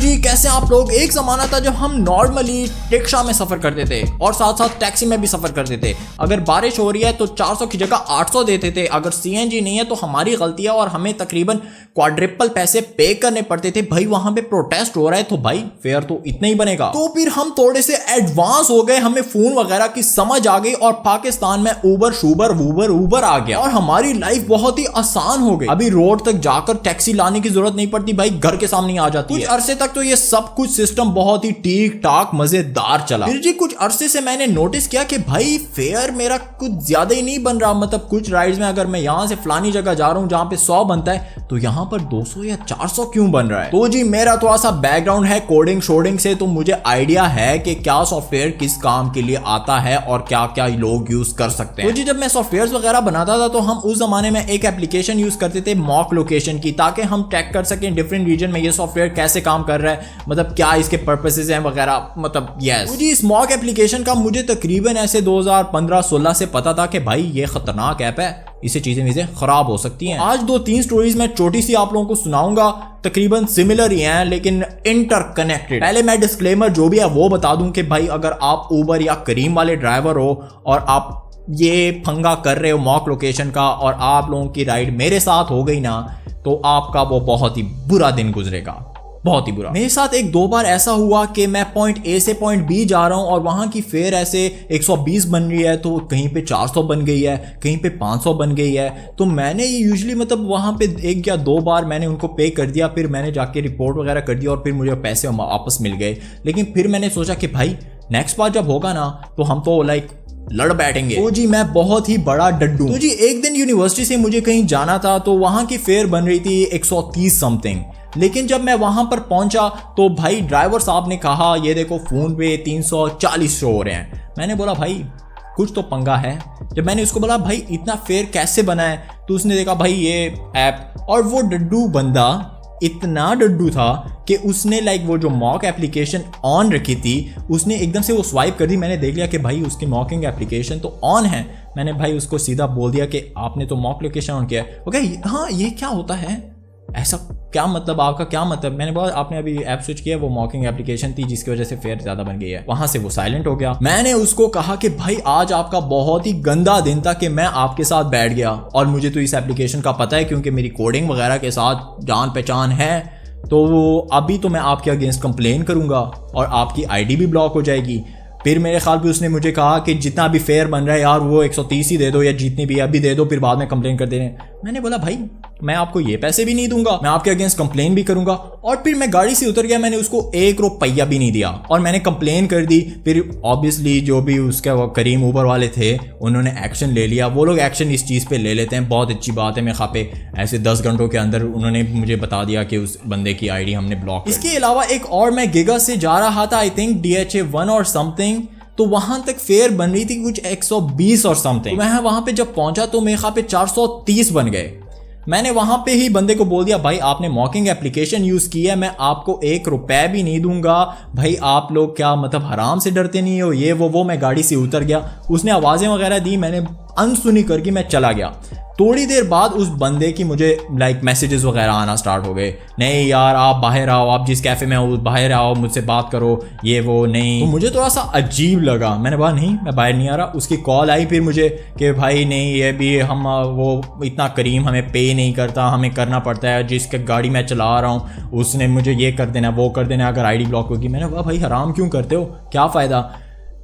जी कैसे आप लोग। एक जमाना था जब हम नॉर्मली रिक्शा में सफर करते थे और साथ साथ टैक्सी में भी सफर करते थे। अगर बारिश हो रही है तो 400 की जगह 800 देते थे। अगर सीएनजी नहीं है तो हमारी गलती है और हमें तकरीबन क्वाड्रिपल पैसे पे करने पड़ते थे। भाई वहां पे प्रोटेस्ट हो रहा है तो भाई फेयर तो इतना ही बनेगा। तो फिर हम थोड़े से एडवांस हो गए, हमें फोन वगैरह की समझ आ गई और पाकिस्तान में उबर शुबर वूबर उबर आ गया और हमारी लाइफ बहुत ही आसान हो गई। अभी रोड तक जाकर टैक्सी लाने की जरूरत नहीं पड़ती, भाई घर के सामने आ जाती है। कुछ अरसे तक तो ये सब कुछ सिस्टम बहुत ही ठीक ठाक मजेदार चला। फिर जी कुछ अरसे से मैंने नोटिस किया कि भाई फेयर मेरा कुछ ज्यादा ही नहीं बन रहा। मतलब कुछ राइड्स में अगर मैं यहां से फलानी जगह जा रहा हूं जहां पे 100 बनता है तो यहां पर 200 या 400 क्यों बन रहा है। तो जी मेरा थोड़ा सा बैकग्राउंड है कोडिंग शोडिंग से, तो मुझे आइडिया है कि क्या सॉफ्टवेयर किस काम के लिए आता है और क्या क्या लोग यूज कर सकते हैं। तो जी जब मैं सॉफ्टवेयर वगैरह बनाता था तो हम उस जमाने में एक एप्लीकेशन यूज करते थे मॉक लोकेशन की, ताकि हम ट्रैक कर सकें डिफरेंट रीजन में ये सॉफ्टवेयर कैसे काम कर रहा है, मतलब क्या इसके पर्पसेस हैं वगैरह। मतलब यस जी इस मॉक एप्लीकेशन का मुझे तकरीबन ऐसे 2015-16 से पता था कि भाई ये खतरनाक ऐप है, इससे चीजें खराब हो सकती हैं। आज 2-3 स्टोरीज मैं छोटी सी आप लोगों को सुनाऊंगा, तकरीबन सिमिलर ही हैं लेकिन इंटरकनेक्टेड। पहले मैं डिस्क्लेमर जो भी है वो बता दूं कि भाई अगर आप उबर या करीम वाले ड्राइवर हो और आप ये फंगा कर रहे हो मॉक लोकेशन का और आप लोगों की राइड मेरे साथ हो गई ना तो आपका वो बहुत ही बुरा दिन गुजरेगा, बहुत ही बुरा। मेरे साथ 1-2 बार ऐसा हुआ कि मैं पॉइंट ए से पॉइंट बी जा रहा हूं और वहां की फेयर ऐसे 120 बन रही है तो कहीं पे 400 बन गई है, कहीं पे 500 बन गई है। तो मैंने ये यूजुअली मतलब वहां पे 1 या 2 बार मैंने उनको पे कर दिया, फिर मैंने जाके रिपोर्ट वगैरह कर दिया और फिर मुझे पैसे वापस मिल गए। लेकिन फिर मैंने सोचा कि भाई नेक्स्ट बार जब होगा ना तो हम तो लाइक लड़ बैठेंगे। तो जी मैं बहुत ही बड़ा डड्डू। तो जी एक दिन यूनिवर्सिटी से मुझे कहीं जाना था तो वहां की फेयर बन रही थी 130 समथिंग। लेकिन जब मैं वहां पर पहुंचा तो भाई ड्राइवर साहब ने कहा ये देखो फोन पे 340 शो हो रहे हैं। मैंने बोला भाई कुछ तो पंगा है। जब मैंने उसको बोला भाई इतना फेयर कैसे बना है तो उसने देखा भाई ये ऐप, और वो डड्डू बंदा इतना डड्डू था कि उसने लाइक वो जो मॉक एप्लीकेशन ऑन रखी थी उसने एकदम से वो स्वाइप कर दी। मैंने देख लिया कि भाई उसकी मॉकिंग एप्लीकेशन तो ऑन है। मैंने भाई उसको सीधा बोल दिया कि आपने तो मॉक लोकेशन ऑन किया है। ओके हाँ ये क्या होता है, ऐसा क्या मतलब, आपका क्या मतलब। मैंने बोला आपने अभी ऐप स्विच किया, वो मॉकिंग एप्लीकेशन थी जिसकी वजह से फेयर ज्यादा बन गई है। वहां से वो साइलेंट हो गया। मैंने उसको कहा कि भाई आज आपका बहुत ही गंदा दिन था कि मैं आपके साथ बैठ गया और मुझे तो इस एप्लीकेशन का पता है क्योंकि मेरी कोडिंग वगैरह के साथ जान पहचान है। तो अभी तो मैं आपके अगेंस्ट कंप्लेन करूंगा और आपकी आईडी भी ब्लॉक हो जाएगी। फिर मेरे ख्याल पे उसने मुझे कहा कि जितना भी फेयर बन रहा है यार वो 130 ही दे दो या जितनी भी अभी दे दो, फिर बाद में कंप्लेन कर देने। मैंने बोला भाई मैं आपको ये पैसे भी नहीं दूंगा, मैं आपके अगेंस्ट कंप्लेन भी करूंगा। और फिर मैं गाड़ी से उतर गया, मैंने उसको 1 रुपया भी नहीं दिया और मैंने कंप्लेन कर दी। फिर ऑब्वियसली जो भी उसके करीम उबर वाले थे उन्होंने एक्शन ले लिया। वो लोग एक्शन इस चीज़ पे ले लेते हैं, बहुत अच्छी बात है। मैं खापे ऐसे 10 घंटों के अंदर उन्होंने मुझे बता दिया कि उस बंदे की आईडी हमने ब्लॉक कर। इसके अलावा एक और मैं गिगा से जा रहा था, आई थिंक DHA1 और समथिंग, तो वहां तक फेयर बन रही थी कुछ 120 और समथिंग। मैं वहां पे जब पहुंचा तो मेरे ख्याल पे 430 बन गए। मैंने वहां पे ही बंदे को बोल दिया भाई आपने मॉकिंग एप्लीकेशन यूज की है, मैं आपको 1 रुपया भी नहीं दूंगा। भाई आप लोग क्या मतलब हराम से डरते नहीं हो, ये वो। मैं गाड़ी से उतर गया, उसने आवाजें वगैरह दी, मैंने अनसुनी करके मैं चला गया। थोड़ी देर बाद उस बंदे की मुझे लाइक मैसेजेस वगैरह आना स्टार्ट हो गए, नहीं यार आप बाहर आओ, आप जिस कैफे में हो बाहर आओ, मुझसे बात करो, ये वो नहीं। तो मुझे थोड़ा सा अजीब लगा, मैंने बोला नहीं मैं बाहर नहीं आ रहा। उसकी कॉल आई फिर मुझे कि भाई नहीं ये भी हम वो इतना करीम हमें पे नहीं करता, हमें करना पड़ता है, जिसके गाड़ी मैं चला रहा हूँ उसने मुझे ये कर देना वो कर देना अगर आईडी ब्लॉक होगी। मैंने बोला भाई हराम क्यों करते हो, क्या फ़ायदा।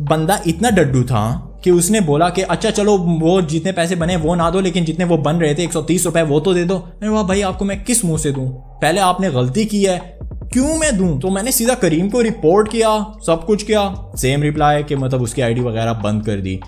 बंदा इतना डड्डू था कि उसने बोला कि अच्छा चलो वो जितने पैसे बने वो ना दो, लेकिन जितने वो बन रहे थे 130 रुपए वो तो दे दो। मैंने कहा भाई आपको मैं किस मुंह से दूं, पहले आपने गलती की है क्यों मैं दूं। तो मैंने सीधा करीम को रिपोर्ट किया, सब कुछ किया, सेम रिप्लाई कि मतलब उसकी आईडी वगैरह बंद कर दी।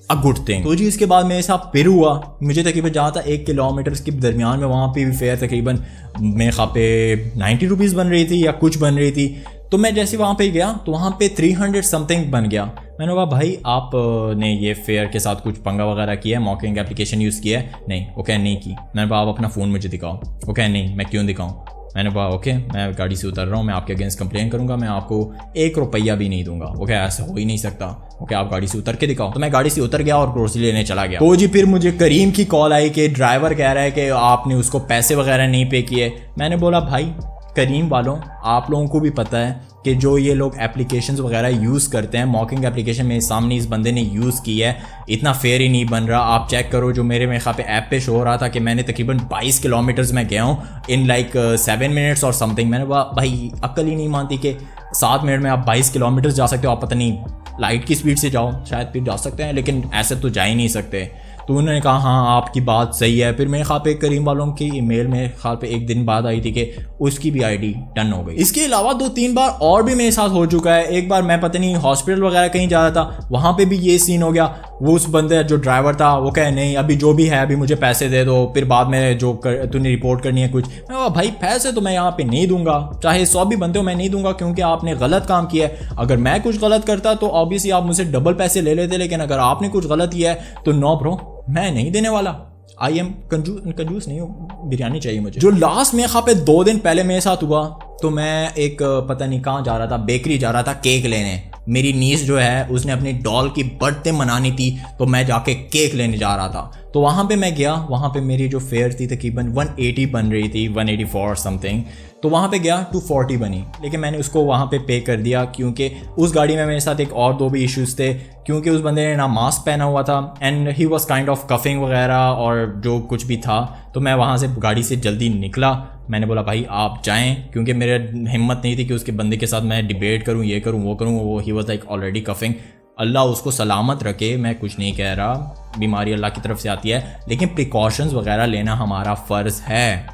A good thing. तो जी इसके बाद मेरे साथ फिर हुआ, मुझे तकरीबन जहाँ था 1 किलोमीटर के दरमियान में वहाँ पे भी फेयर तकरीबन मेरे ख्याल पे 90 रुपीज़ बन रही थी या कुछ बन रही थी। तो मैं जैसे वहाँ पे गया तो वहाँ पे 300 समथिंग बन गया। मैंने कहा भाई आप ने ये फेयर के साथ कुछ पंगा वगैरह किया है, मॉकिंग एप्लीकेशन यूज़ किया है? नहीं। ओके नहीं की। मैंने कहा आप अपना फ़ोन मुझे दिखाओ। ओके नहीं मैं क्यों दिखाऊँ। मैंने कहा ओके मैं गाड़ी से उतर रहा हूँ, मैं आपके अगेंस्ट कंप्लेन करूंगा, मैं आपको 1 रुपया भी नहीं दूंगा। ओके ऐसा हो ही नहीं सकता। ओके आप गाड़ी से उतर के दिखाओ। तो मैं गाड़ी से उतर गया और ग्रोसरी लेने चला गया। तो जी फिर मुझे करीम की कॉल आई कि ड्राइवर कह रहा है कि आपने उसको पैसे वगैरह नहीं पे किए। मैंने बोला भाई करीम वालों, आप लोगों को भी पता है कि जो ये लोग एप्लीकेशंस वगैरह यूज़ करते हैं, मॉकिंग एप्लीकेशन मेरे सामने इस बंदे ने यूज़ की है, इतना फेयर ही नहीं बन रहा। आप चेक करो, जो मेरे ख्याल पे ऐप पे शो हो रहा था कि मैंने तकरीबन 22 किलोमीटर्स में गया हूँ इन लाइक 7 मिनट्स और समथिंग। मैंने कहा भाई अक्ल ही नहीं मानती कि 7 मिनट में आप 22 किलोमीटर जा सकते हो। आप पता नहीं लाइट की स्पीड से जाओ, शायद फिर जा सकते हैं, लेकिन ऐसे तो जा ही नहीं सकते। तो उन्होंने कहा हाँ आपकी बात सही है। फिर मेरे ख्याल पे करीम वालों की ईमेल मेरे ख्याल पे एक दिन बाद आई थी कि उसकी भी आईडी डन हो गई। इसके अलावा 2-3 बार और भी मेरे साथ हो चुका है। एक बार मैं पता नहीं हॉस्पिटल वगैरह कहीं जा रहा था, वहाँ पे भी ये सीन हो गया। वो उस बंदे जो ड्राइवर था वो कहे नहीं अभी जो भी है अभी मुझे पैसे दे दो, फिर बाद में जो तूने रिपोर्ट करनी है कुछ। मैं कहा भाई पैसे तो मैं यहाँ पे नहीं दूंगा, चाहे 100 भी बनते हो मैं नहीं दूंगा, क्योंकि आपने गलत काम किया है। अगर मैं कुछ गलत करता तो ऑब्वियसली आप मुझसे डबल पैसे ले लेते, लेकिन अगर आपने कुछ गलत किया है तो नो ब्रो, मैं नहीं देने वाला। आई एम कंजूस नहीं हूँ, बिरयानी चाहिए मुझे। जो लास्ट में खा पे 2 दिन पहले मेरे साथ हुआ, तो मैं एक पता नहीं कहाँ जा रहा था, बेकरी जा रहा था केक लेने। मेरी नीस जो है उसने अपनी डॉल की बर्थडे मनानी थी, तो मैं जाके केक लेने जा रहा था। तो वहाँ पे मैं गया, वहाँ पे मेरी जो फेयर थी तकरीबन 180 बन रही थी, 184 समथिंग। तो वहाँ पे गया 240 बनी, लेकिन मैंने उसको वहाँ पे कर दिया, क्योंकि उस गाड़ी में मेरे साथ एक और 2 भी इश्यूज़ थे, क्योंकि उस बंदे ने ना मास्क पहना हुआ था and he was kind of coughing वगैरह और जो कुछ भी था। तो मैं वहाँ से गाड़ी से जल्दी निकला। मैंने बोला भाई आप जाएं, क्योंकि मेरे हिम्मत नहीं थी कि उसके बंदे के साथ मैं डिबेट करूँ, ये करूँ वो करूँ। वो he was like already coughing. अल्लाह उसको सलामत रखे, मैं कुछ नहीं कह रहा, बीमारी अल्लाह की तरफ से आती है, लेकिन प्रिकॉशंस वगैरह लेना हमारा फ़र्ज़ है,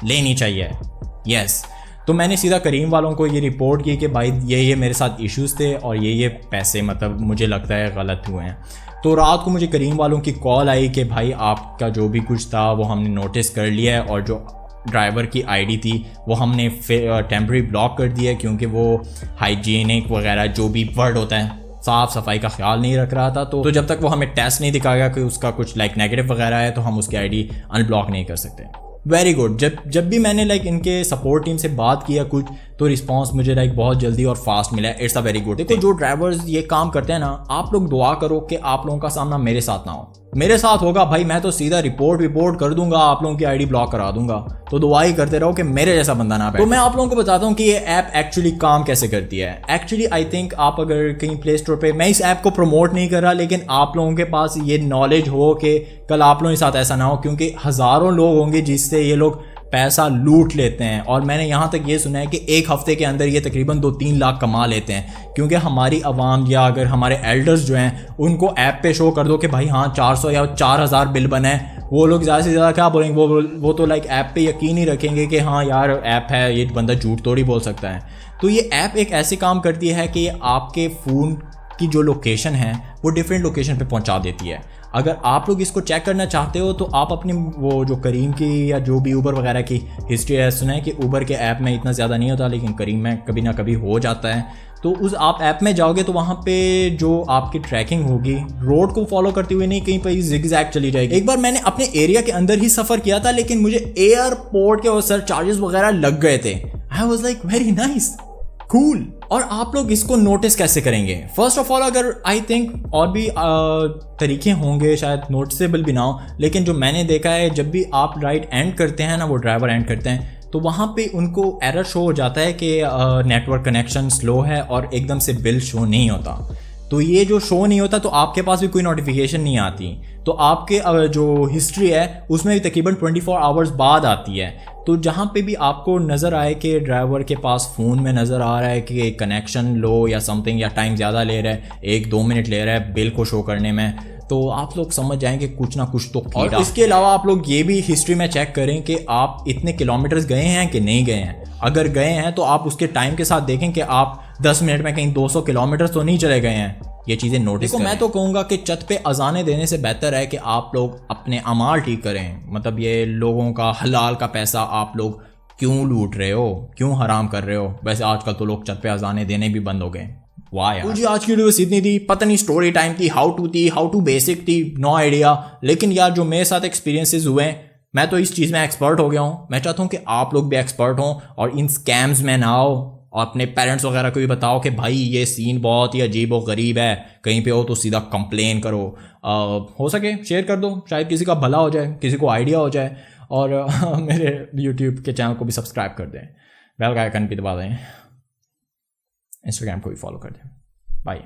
लेनी चाहिए। यस तो मैंने सीधा करीम वालों को ये रिपोर्ट की कि भाई ये मेरे साथ इश्यूज़ थे और ये पैसे मतलब मुझे लगता है गलत हुए हैं। तो रात को मुझे करीम वालों की कॉल आई कि भाई आपका जो भी कुछ था वो हमने नोटिस कर लिया है, और जो ड्राइवर की आईडी थी वो हमने टेम्प्रेरी ब्लॉक कर दिया है, क्योंकि वो हाइजीनिक वगैरह जो भी वर्ड होता है साफ़ सफाई का ख्याल नहीं रख रहा था। तो जब तक वो हमें टेस्ट नहीं दिखाएगा कि उसका कुछ लाइक नेगेटिव वगैरह है, तो हम उसकी आईडी अनब्लॉक नहीं कर सकते। Very good. जब भी मैंने लाइक इनके सपोर्ट टीम से बात किया कुछ, तो रिस्पांस मुझे लाइक बहुत जल्दी और फास्ट मिला है। It's a very good. देखो जो ड्राइवर्स ये काम करते हैं ना, आप लोग दुआ करो कि आप लोगों का सामना मेरे साथ ना हो। मेरे साथ होगा भाई मैं तो सीधा रिपोर्ट कर दूंगा, आप लोगों की आईडी ब्लॉक करा दूंगा। तो दुआ ही करते रहो कि मेरे जैसा बंदा ना बैठे। तो मैं आप लोगों को बताता हूँ कि ये ऐप एक्चुअली काम कैसे करती है। एक्चुअली आई थिंक आप अगर कहीं प्ले स्टोर पे, मैं इस ऐप को प्रमोट नहीं कर रहा, लेकिन आप लोगों के पास ये नॉलेज हो कि कल आप लोगों के साथ ऐसा ना हो, क्योंकि हज़ारों लोग होंगे जिससे ये लोग पैसा लूट लेते हैं। और मैंने यहाँ तक ये सुना है कि एक हफ्ते के अंदर ये तकरीबन 2-3 लाख कमा लेते हैं, क्योंकि हमारी आवाम या अगर हमारे एल्डर्स जो हैं उनको ऐप पे शो कर दो कि भाई हाँ 400 या 4000 बिल बना है, वो लोग ज़्यादा से ज़्यादा क्या बोलेंगे, वो तो लाइक ऐप पे यकीन ही रखेंगे कि हाँ यार ऐप है, ये बंदा झूठ थोड़ी बोल सकता है। तो ये ऐप एक ऐसे काम करती है कि आपके फ़ोन की जो लोकेशन है वो डिफरेंट लोकेशन पे पहुंचा देती है। अगर आप लोग इसको चेक करना चाहते हो तो आप अपनी वो जो करीम की या जो भी ऊबर वगैरह की हिस्ट्री है, सुना है कि ऊबर के ऐप में इतना ज़्यादा नहीं होता, लेकिन करीम में कभी ना कभी हो जाता है। तो उस आप ऐप में जाओगे तो वहाँ पे जो आपकी ट्रैकिंग होगी रोड को फॉलो करते हुए नहीं, कहीं पर जिगजैग चली जाएगी। एक बार मैंने अपने एरिया के अंदर ही सफ़र किया था, लेकिन मुझे एयरपोर्ट के और सर चार्जेस वगैरह लग गए थे। I was like very nice, cool. और आप लोग इसको नोटिस कैसे करेंगे? फर्स्ट ऑफ ऑल अगर आई थिंक और भी तरीके होंगे, शायद नोटिसेबल भी ना हो, लेकिन जो मैंने देखा है जब भी आप राइट एंड करते हैं ना, वो ड्राइवर एंड करते हैं, तो वहाँ पे उनको एरर शो हो जाता है कि नेटवर्क कनेक्शन स्लो है और एकदम से बिल शो नहीं होता। तो ये जो शो नहीं होता तो आपके पास भी कोई नोटिफिकेशन नहीं आती, तो आपके जो हिस्ट्री है उसमें भी तकरीबन 24 आवर्स बाद आती है। तो जहाँ पे भी आपको नज़र आए कि ड्राइवर के पास फ़ोन में नज़र आ रहा है कि कनेक्शन लो या समथिंग, या टाइम ज़्यादा ले रहा है, 1-2 मिनट ले रहा है बिल को शो करने में, तो आप लोग समझ जाएंगे कुछ ना कुछ तो कीड़ा। और इसके अलावा आप लोग ये भी हिस्ट्री में चेक करें कि आप इतने किलोमीटर्स गए हैं कि नहीं गए हैं। अगर गए हैं तो आप उसके टाइम के साथ देखें कि आप 10 मिनट में कहीं 200 किलोमीटर तो नहीं चले गए हैं। ये चीज़ें नोटिस करें। मैं तो कहूँगा कि छत पे अजानें देने से बेहतर है कि आप लोग अपने अमाल ठीक करें। मतलब ये लोगों का हलाल का पैसा आप लोग क्यों लूट रहे हो, क्यों हराम कर रहे हो? वैसे आजकल तो लोग छत पे अजानें देने भी बंद हो गए। वाह यार। जी आज की वीडियो बस इतनी थी, पता नहीं स्टोरी टाइम थी, हाउ टू बेसिक थी, नो आइडिया। लेकिन यार जो मेरे साथ एक्सपीरियंसेस हुए, मैं तो इस चीज़ में एक्सपर्ट हो गया हूँ। मैं चाहता हूँ कि आप लोग भी एक्सपर्ट हों और इन स्कैम्स में ना आओ, और अपने पेरेंट्स वगैरह को भी बताओ कि भाई ये सीन बहुत ही अजीब व गरीब है, कहीं पे हो तो सीधा कंप्लेन करो। हो सके शेयर कर दो, शायद किसी का भला हो जाए, किसी को आइडिया हो जाए। और मेरे यूट्यूब के चैनल को भी सब्सक्राइब कर दें। बेल का आइकन भी दबा दें, इंस्टाग्राम को भी फॉलो कर दें। बाय।